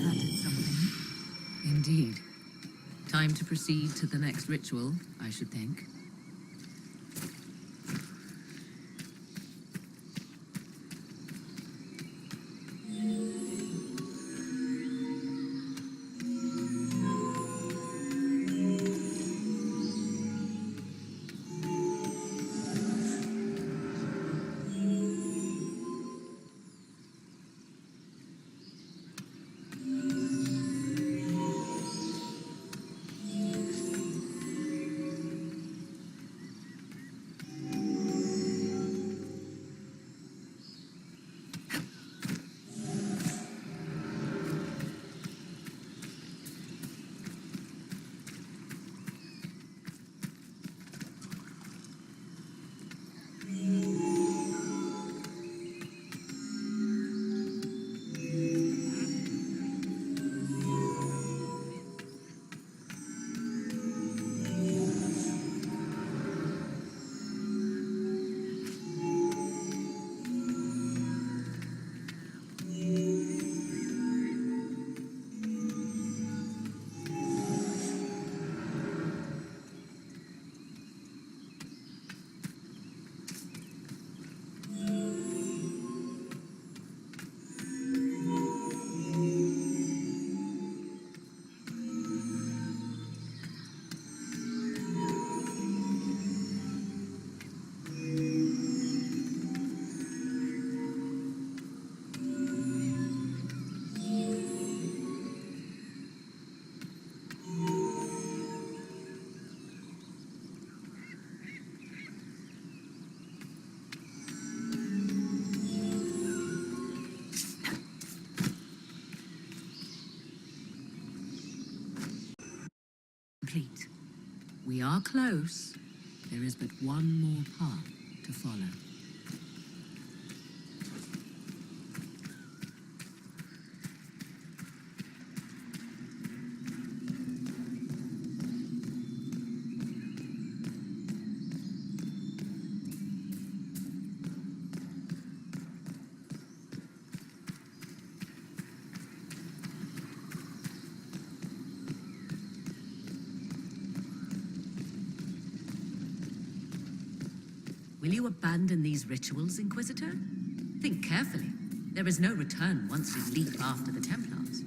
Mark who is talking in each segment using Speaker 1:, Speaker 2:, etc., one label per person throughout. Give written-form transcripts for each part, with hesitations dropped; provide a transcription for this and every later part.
Speaker 1: That did something. Indeed. Time to proceed to the next ritual, I should think. Complete. We are close. There is but one more path to follow. Will you abandon these rituals, Inquisitor? Think carefully. There is no return once you leap after the Templars.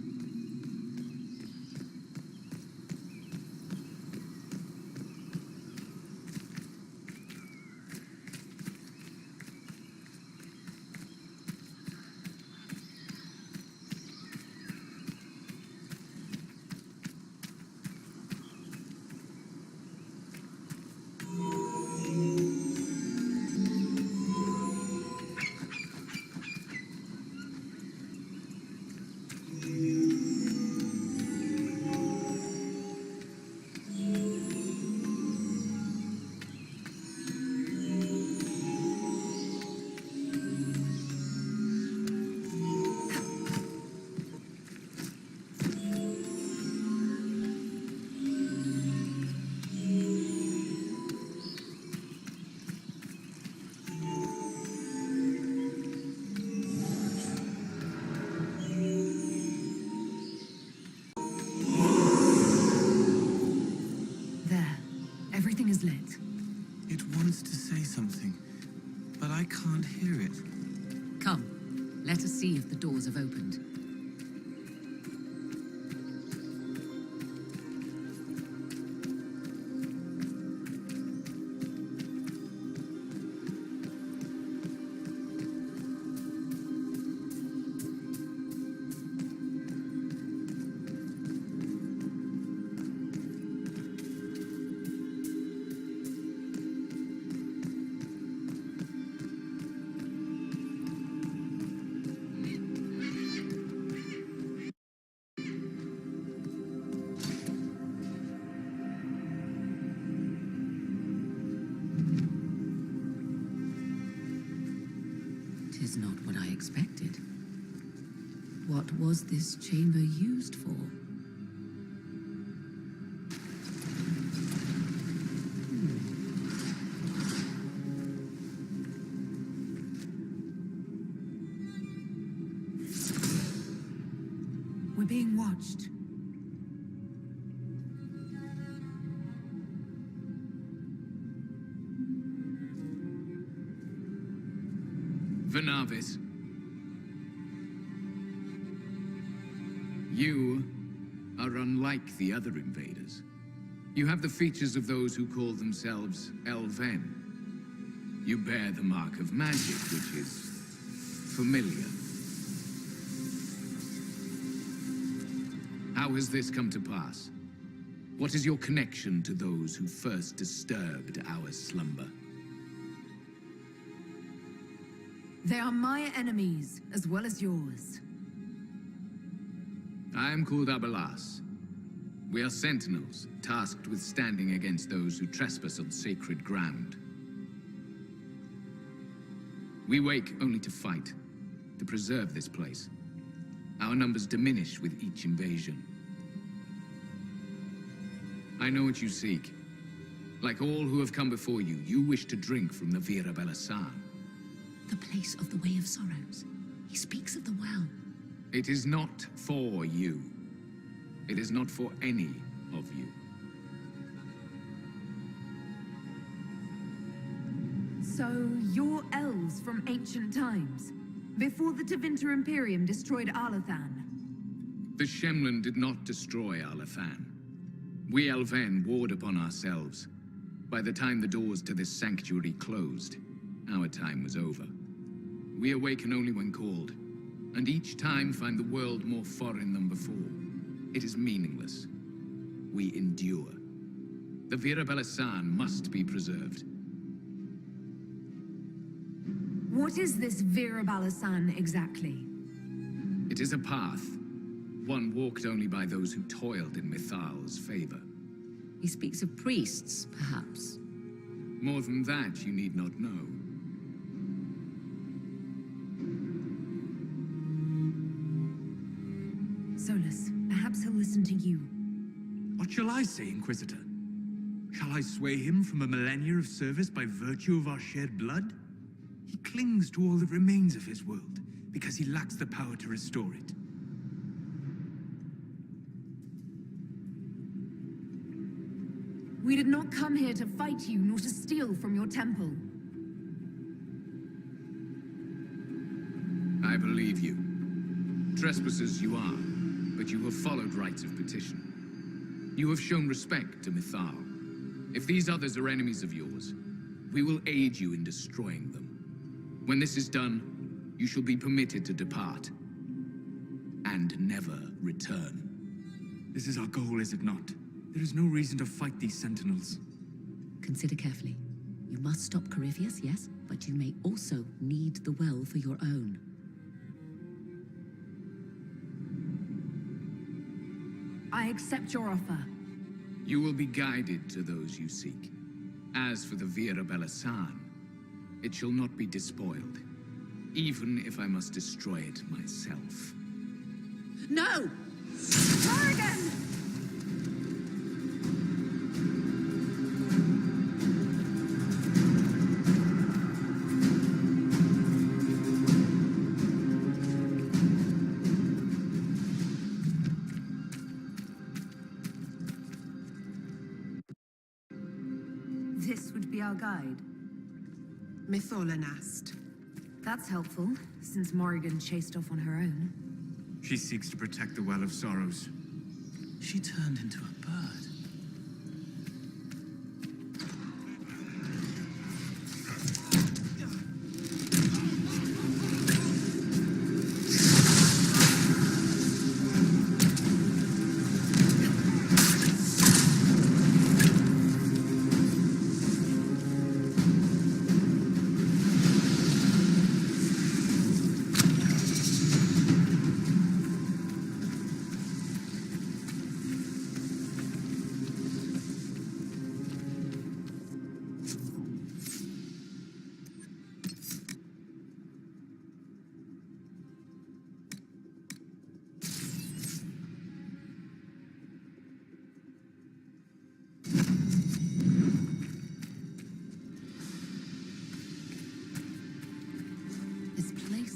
Speaker 1: Everything is lit.
Speaker 2: It wants to say something, but I can't hear it.
Speaker 1: Come, let us see if the doors have opened. 'Tis not what I expected. What was this chamber used for? We're being watched.
Speaker 3: Vernavis. You are unlike the other invaders. You have the features of those who call themselves Elven. You bear the mark of magic, which is familiar. How has this come to pass? What is your connection to those who first disturbed our slumber?
Speaker 1: They are my enemies, as well as yours.
Speaker 3: I am called Abelas. We are sentinels, tasked with standing against those who trespass on sacred ground. We wake only to fight, to preserve this place. Our numbers diminish with each invasion. I know what you seek. Like all who have come before you, you wish to drink from the Vira Belasan.
Speaker 1: The place of the Way of Sorrows. He speaks of the well.
Speaker 3: It is not for you. It is not for any of you.
Speaker 4: So, you're elves from ancient times, before the Tevinter Imperium destroyed Arlathan.
Speaker 3: The Shemlin did not destroy Arlathan. We Elven warred upon ourselves. By the time the doors to this sanctuary closed, our time was over. We awaken only when called, and each time find the world more foreign than before. It is meaningless. We endure. The Vira Belasan must be preserved.
Speaker 4: What is this Vira Balasan exactly?
Speaker 3: It is a path, one walked only by those who toiled in Mithal's favor.
Speaker 1: He speaks of priests, perhaps.
Speaker 3: More than that, you need not know.
Speaker 4: Solus, perhaps he'll listen to you.
Speaker 5: What shall I say, Inquisitor? Shall I sway him from a millennia of service by virtue of our shared blood? He clings to all that remains of his world, because he lacks the power to restore it.
Speaker 4: We did not come here to fight you, nor to steal from your temple.
Speaker 3: I believe you. Trespassers you are, but you have followed rites of petition. You have shown respect to Mithal. If these others are enemies of yours, we will aid you in destroying them. When this is done, you shall be permitted to depart. And never return.
Speaker 5: This is our goal, is it not? There is no reason to fight these sentinels.
Speaker 1: Consider carefully. You must stop Corypheus, yes, but you may also need the well for your own.
Speaker 4: I accept your offer.
Speaker 3: You will be guided to those you seek. As for the Vira Belasan, it shall not be despoiled, even if I must destroy it myself.
Speaker 1: No!
Speaker 4: Morrigan! This would be our guide.
Speaker 6: Mytholanast.
Speaker 4: That's helpful, since Morrigan chased off on her own.
Speaker 5: She seeks to protect the Well of Sorrows.
Speaker 2: She turned into a bird.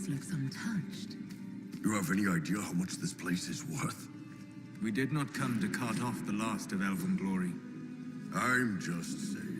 Speaker 1: place looks untouched.
Speaker 6: You have any idea how much this place is worth?
Speaker 5: We did not come to cart off the last of elven glory.
Speaker 6: I'm just saying.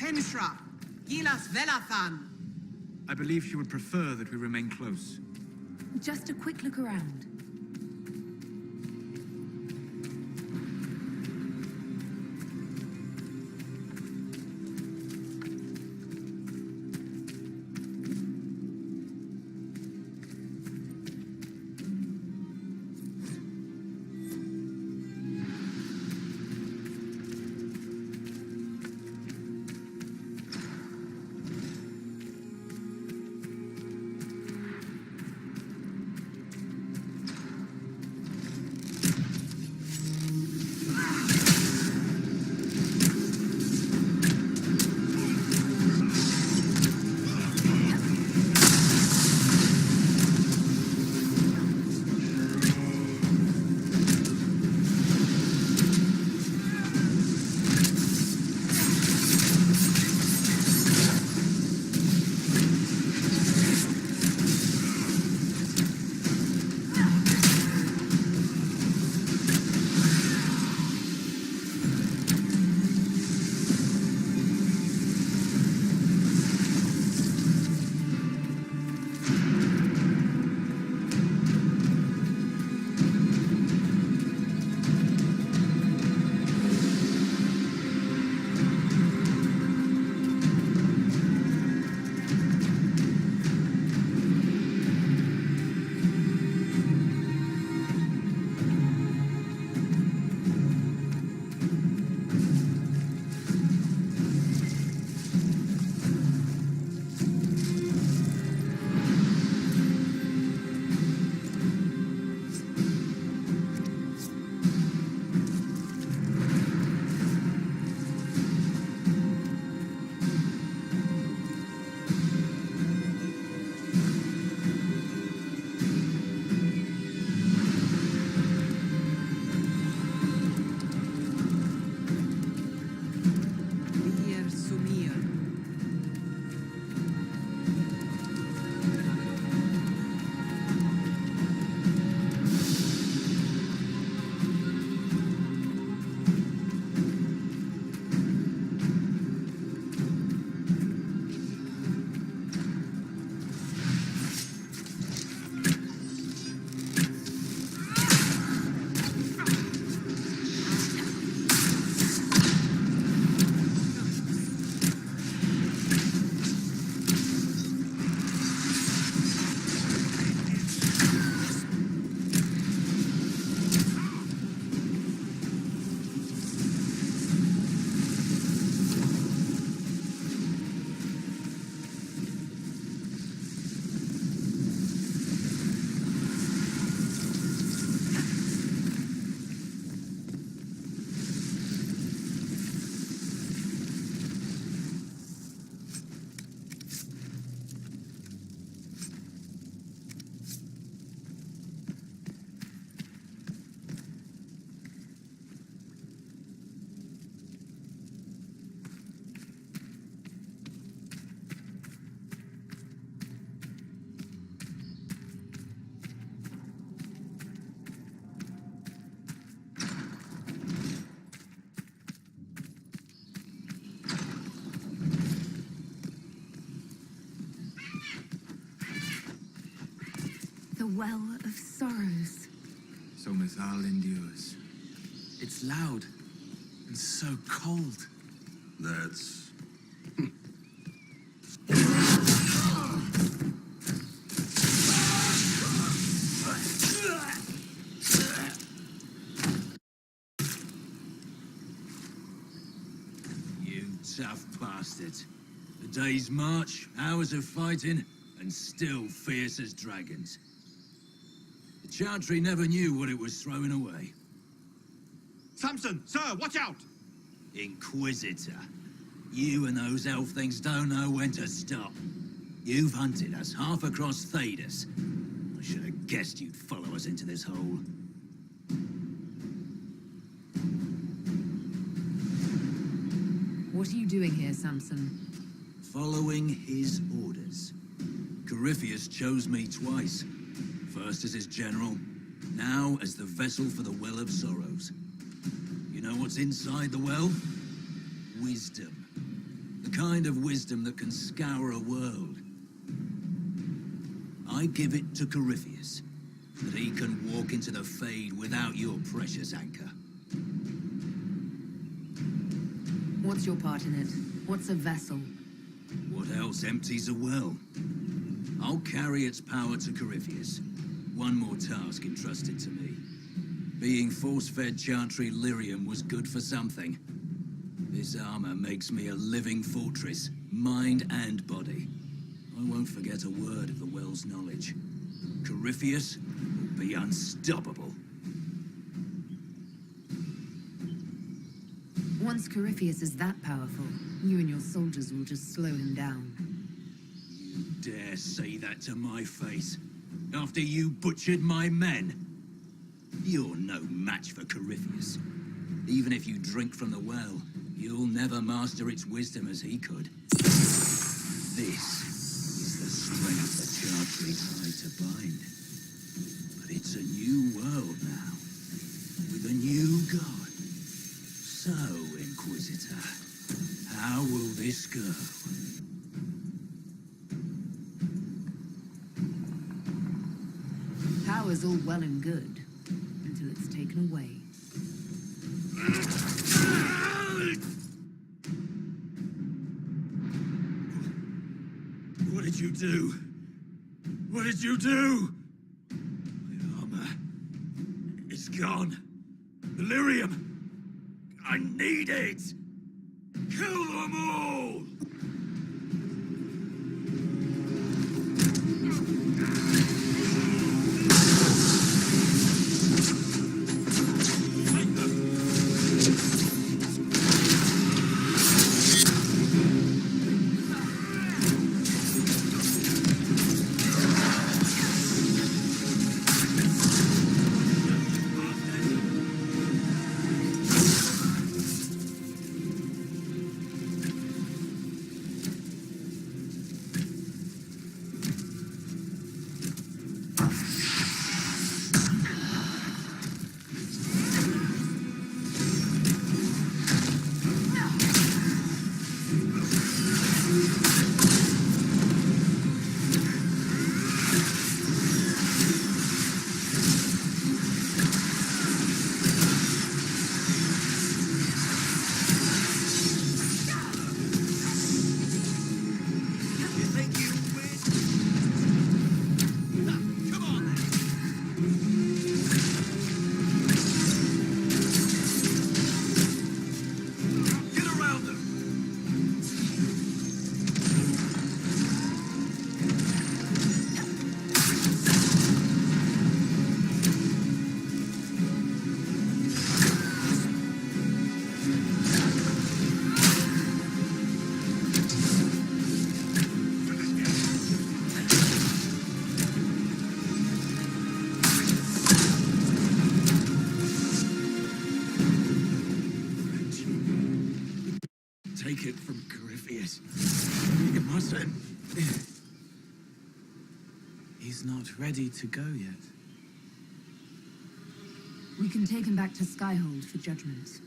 Speaker 7: Penshra, Gilas Velathan.
Speaker 5: I believe she would prefer that we remain close.
Speaker 4: Just a quick look around. well of sorrows.
Speaker 2: So Mithal endures. It's loud and so cold.
Speaker 6: That's...
Speaker 8: You tough bastard. A day's march, hours of fighting, and still fierce as dragons. The Chantry never knew what it was throwing away.
Speaker 5: Samson, sir, watch out!
Speaker 8: Inquisitor. You and those elf things don't know when to stop. You've hunted us half across Thedas. I should have guessed you'd follow us into this hole.
Speaker 4: What are you doing here, Samson?
Speaker 8: Following his orders. Corypheus chose me twice. First as his general, now as the vessel for the Well of Sorrows. You know what's inside the well? Wisdom. The kind of wisdom that can scour a world. I give it to Corypheus, that he can walk into the Fade without your precious anchor.
Speaker 4: What's your part in it? What's a vessel?
Speaker 8: What else empties a well? I'll carry its power to Corypheus. One more task entrusted to me. Being force-fed Chantry lyrium was good for something. This armor makes me a living fortress, mind and body. I won't forget a word of the well's knowledge. Corypheus will be unstoppable.
Speaker 4: Once Corypheus is that powerful, you and your soldiers will just slow him down.
Speaker 8: You dare say that to my face, after you butchered my men? You're no match for Corypheus. Even if you drink from the well, you'll never master its wisdom as he could. This is the strength the Chantry tried to bind. But it's a new world now, with a new god. So, Inquisitor, how will this go?
Speaker 4: Power's all well and good, until it's taken away.
Speaker 8: What did you do? What did you do? My armor is gone. Delirium! I need it! Kill them all! Fight them! Take it from Corypheus. You mustn't.
Speaker 2: He's not ready to go yet.
Speaker 4: We can take him back to Skyhold for judgment.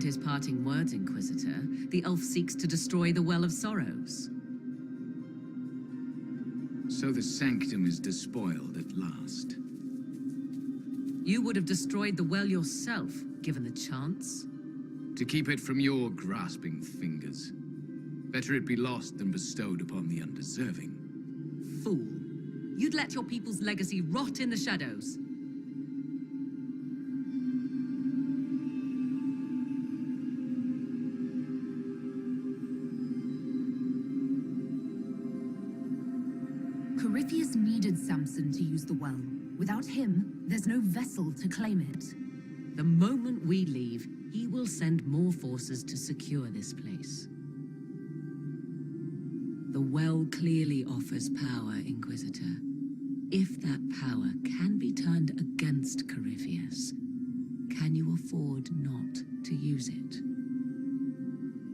Speaker 1: heard his parting words, Inquisitor. The elf seeks to destroy the Well of Sorrows.
Speaker 3: So the sanctum is despoiled at last.
Speaker 1: You would have destroyed the well yourself, given the chance.
Speaker 3: To keep it from your grasping fingers. Better it be lost than bestowed upon the undeserving.
Speaker 1: Fool. You'd let your people's legacy rot in the shadows.
Speaker 4: Corypheus needed Samson to use the well. Without him, there's no vessel to claim it.
Speaker 1: The moment we leave, he will send more forces to secure this place. The well clearly offers power, Inquisitor. If that power can be turned against Corypheus, can you afford not to use it?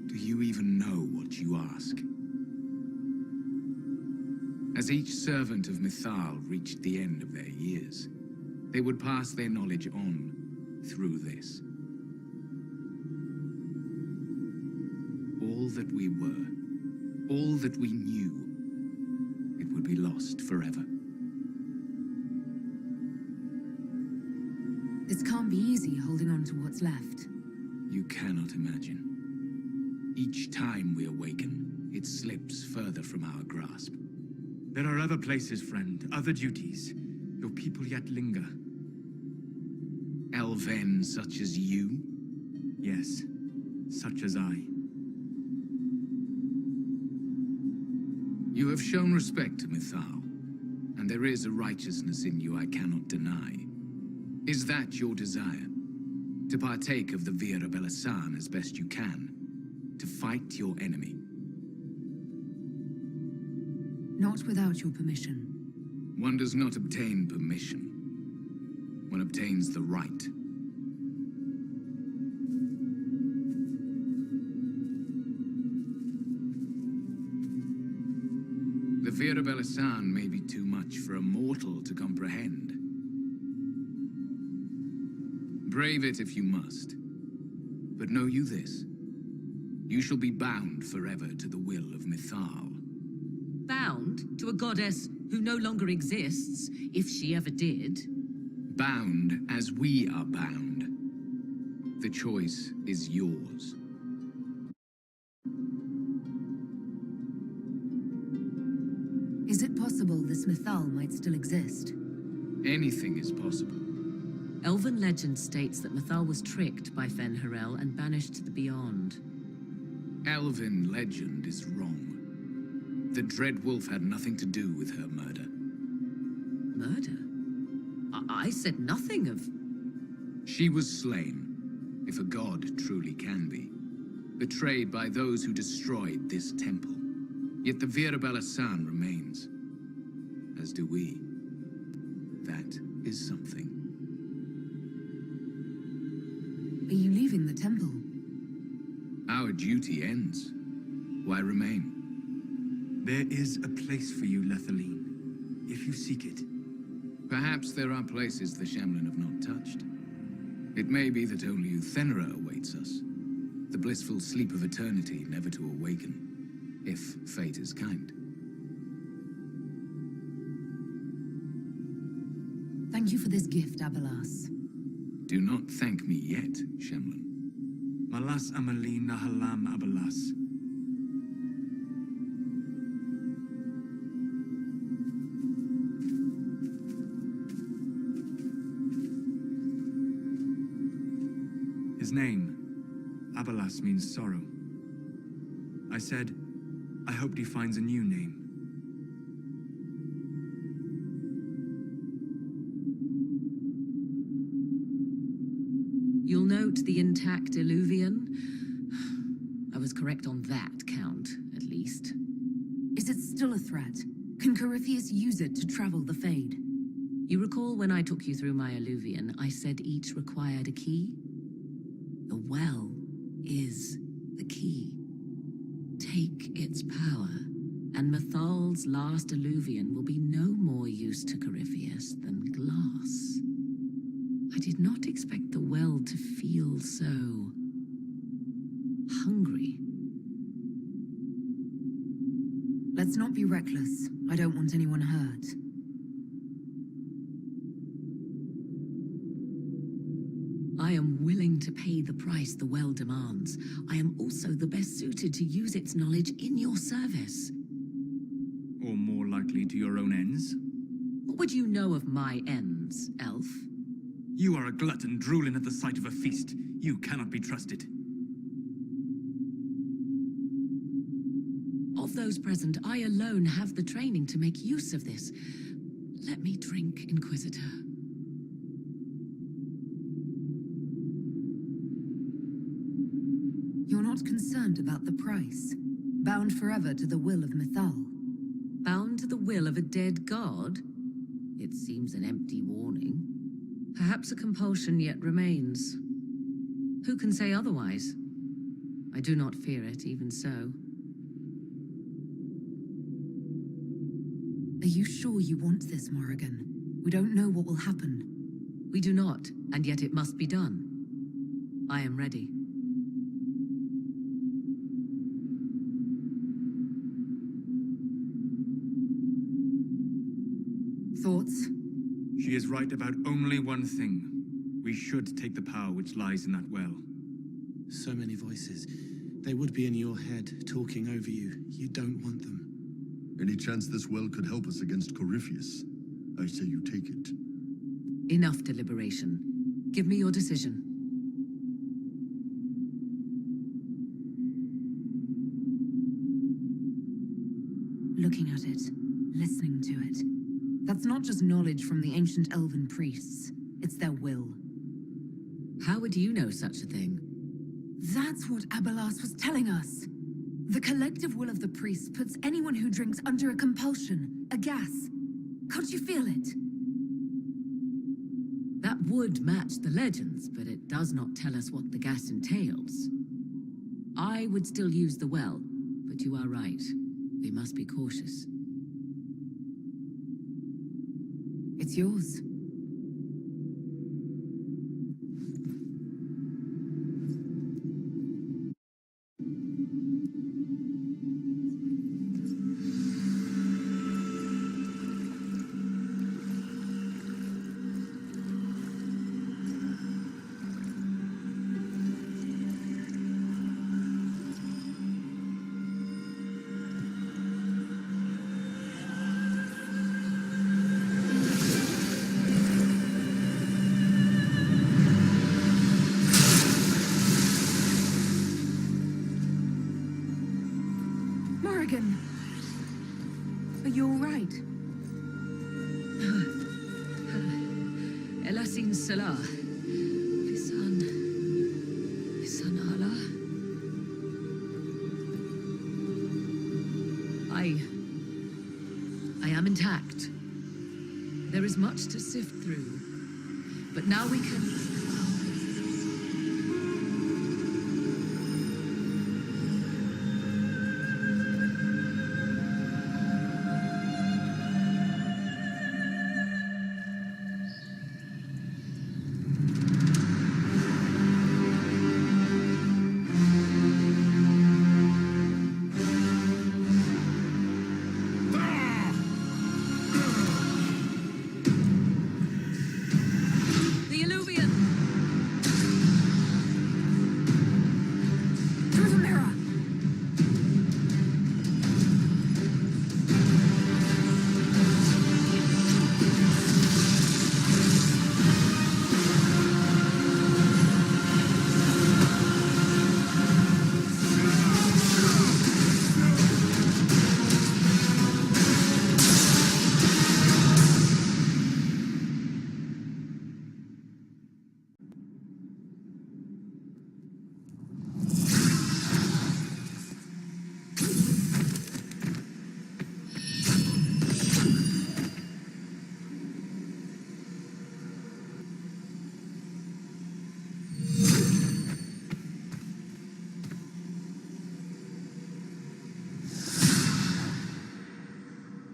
Speaker 3: Do you even know what you ask? As each servant of Mythal reached the end of their years, they would pass their knowledge on through this. All that we were, all that we knew, it would be lost forever.
Speaker 4: This can't be easy, holding on to what's left.
Speaker 3: You cannot imagine. Each time we awaken, it slips further from our grasp.
Speaker 5: There are other places, friend, other duties. Your people yet linger.
Speaker 3: Elven such as you?
Speaker 5: Yes, such as I.
Speaker 3: You have shown respect to Mythal, and there is a righteousness in you I cannot deny. Is that your desire? To partake of the Via Belasan as best you can? To fight your enemy?
Speaker 4: Not without your permission.
Speaker 3: One does not obtain permission. One obtains the right. The Via Belasan may be too much for a mortal to comprehend. Brave it if you must. But know you this. You shall be bound forever to the will of Mythal.
Speaker 1: Bound to a goddess who no longer exists, if she ever did.
Speaker 3: Bound as we are bound. The choice is yours.
Speaker 4: Is it possible this Mythal might still exist?
Speaker 3: Anything is possible.
Speaker 1: Elven legend states that Mythal was tricked by Fen-Harel and banished to the Beyond.
Speaker 3: Elven legend is wrong. The Dread Wolf had nothing to do with her murder.
Speaker 1: Murder? I said nothing of...
Speaker 3: She was slain, if a god truly can be. Betrayed by those who destroyed this temple. Yet the Via Belasan remains. As do we. That is something.
Speaker 4: Are you leaving the temple?
Speaker 3: Our duty ends. Why remain?
Speaker 5: There is a place for you, Lethaline, if you seek it.
Speaker 3: Perhaps there are places the Shemlin have not touched. It may be that only Uthenera awaits us. The blissful sleep of eternity, never to awaken, if fate is kind.
Speaker 4: Thank you for this gift, Abelas.
Speaker 3: Do not thank me yet, Shemlin.
Speaker 5: Malas Amalin Nahalam Abalas. His name, Abalas, means sorrow. I said, I hoped he finds a new name.
Speaker 1: You'll note the intact Illuvian. I was correct on that count, at least.
Speaker 4: Is it still a threat? Can Corypheus use it to travel the Fade?
Speaker 1: You recall when I took you through my Illuvian, I said each required a key? The well is the key. Take its power, and Mythal's last Illuvian will be no more use to Corypheus than glass. I did not expect the well to feel so
Speaker 4: be reckless. I don't want anyone hurt.
Speaker 1: I am willing to pay the price the well demands. I am also the best suited to use its knowledge in your service.
Speaker 5: Or more likely to your own ends?
Speaker 1: What would you know of my ends, elf?
Speaker 5: You are a glutton drooling at the sight of a feast. You cannot be trusted.
Speaker 1: Of those present, I alone have the training to make use of this. Let me drink, Inquisitor.
Speaker 4: You're not concerned about the price. Bound forever to the will of Mythal.
Speaker 1: Bound to the will of a dead god? It seems an empty warning. Perhaps a compulsion yet remains. Who can say otherwise? I do not fear it, even so.
Speaker 4: Are you sure you want this, Morrigan? We don't know what will happen.
Speaker 1: We do not, and yet it must be done. I am ready.
Speaker 4: Thoughts?
Speaker 5: She is right about only one thing. We should take the power which lies in that well.
Speaker 2: So many voices. They would be in your head, talking over you. You don't want them.
Speaker 6: Any chance this well could help us against Corypheus? I say you take it.
Speaker 1: Enough deliberation. Give me your decision.
Speaker 4: Looking at it, listening to it. That's not just knowledge from the ancient elven priests. It's their will.
Speaker 1: How would you know such a thing?
Speaker 4: That's what Abelas was telling us. The collective will of the priests puts anyone who drinks under a compulsion, a gas. Can't you feel it?
Speaker 1: That would match the legends, but it does not tell us what the gas entails. I would still use the well, but you are right. We must be cautious.
Speaker 4: It's yours. Morrigan! Are you all right?
Speaker 1: Elasin Salah. Lisan Allah. I am intact. There is much to sift through, but now we can...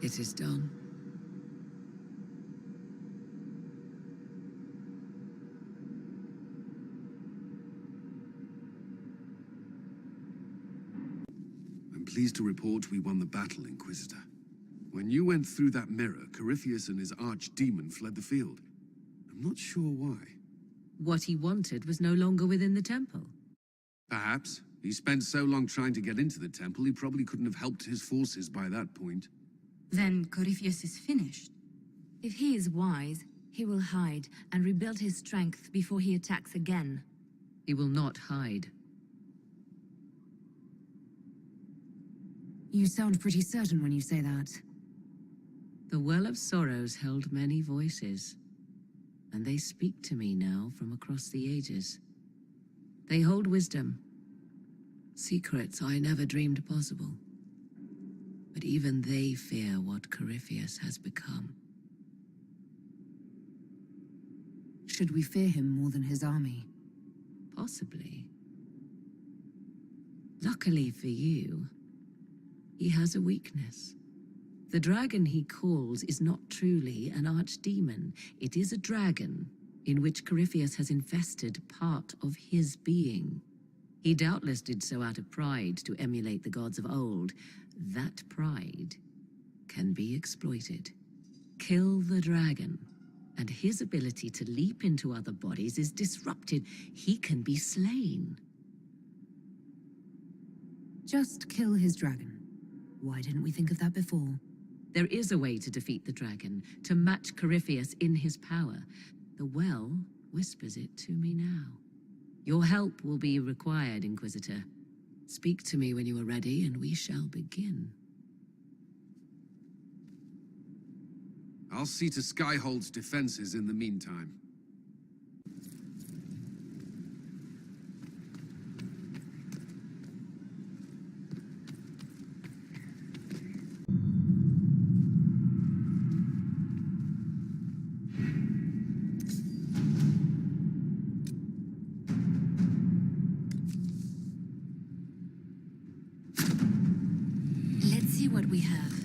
Speaker 1: It is done.
Speaker 6: I'm pleased to report we won the battle, Inquisitor.
Speaker 9: When you went through that mirror, Corypheus and his archdemon fled the field. I'm not sure why.
Speaker 1: What he wanted was no longer within the temple.
Speaker 9: Perhaps. He spent so long trying to get into the temple, he probably couldn't have helped his forces by that point.
Speaker 10: Then Corypheus is finished.
Speaker 4: If he is wise, he will hide and rebuild his strength before he attacks again.
Speaker 1: He will not hide.
Speaker 4: You sound pretty certain when you say that.
Speaker 1: The Well of Sorrows held many voices, and they speak to me now from across the ages. They hold wisdom, secrets I never dreamed possible. But even they fear what Corypheus has become.
Speaker 4: Should we fear him more than his army?
Speaker 1: Possibly. Luckily for you, he has a weakness. The dragon he calls is not truly an archdemon. It is a dragon in which Corypheus has infested part of his being. He doubtless did so out of pride to emulate the gods of old. That pride can be exploited. Kill the dragon, and his ability to leap into other bodies is disrupted. He can be slain.
Speaker 4: Just kill his dragon. Why didn't we think of that before?
Speaker 1: There is a way to defeat the dragon, to match Corypheus in his power. The well whispers it to me now. Your help will be required, Inquisitor. Speak to me when you are ready, and we shall begin.
Speaker 9: I'll see to Skyhold's defenses in the meantime.
Speaker 4: Let's see what we have.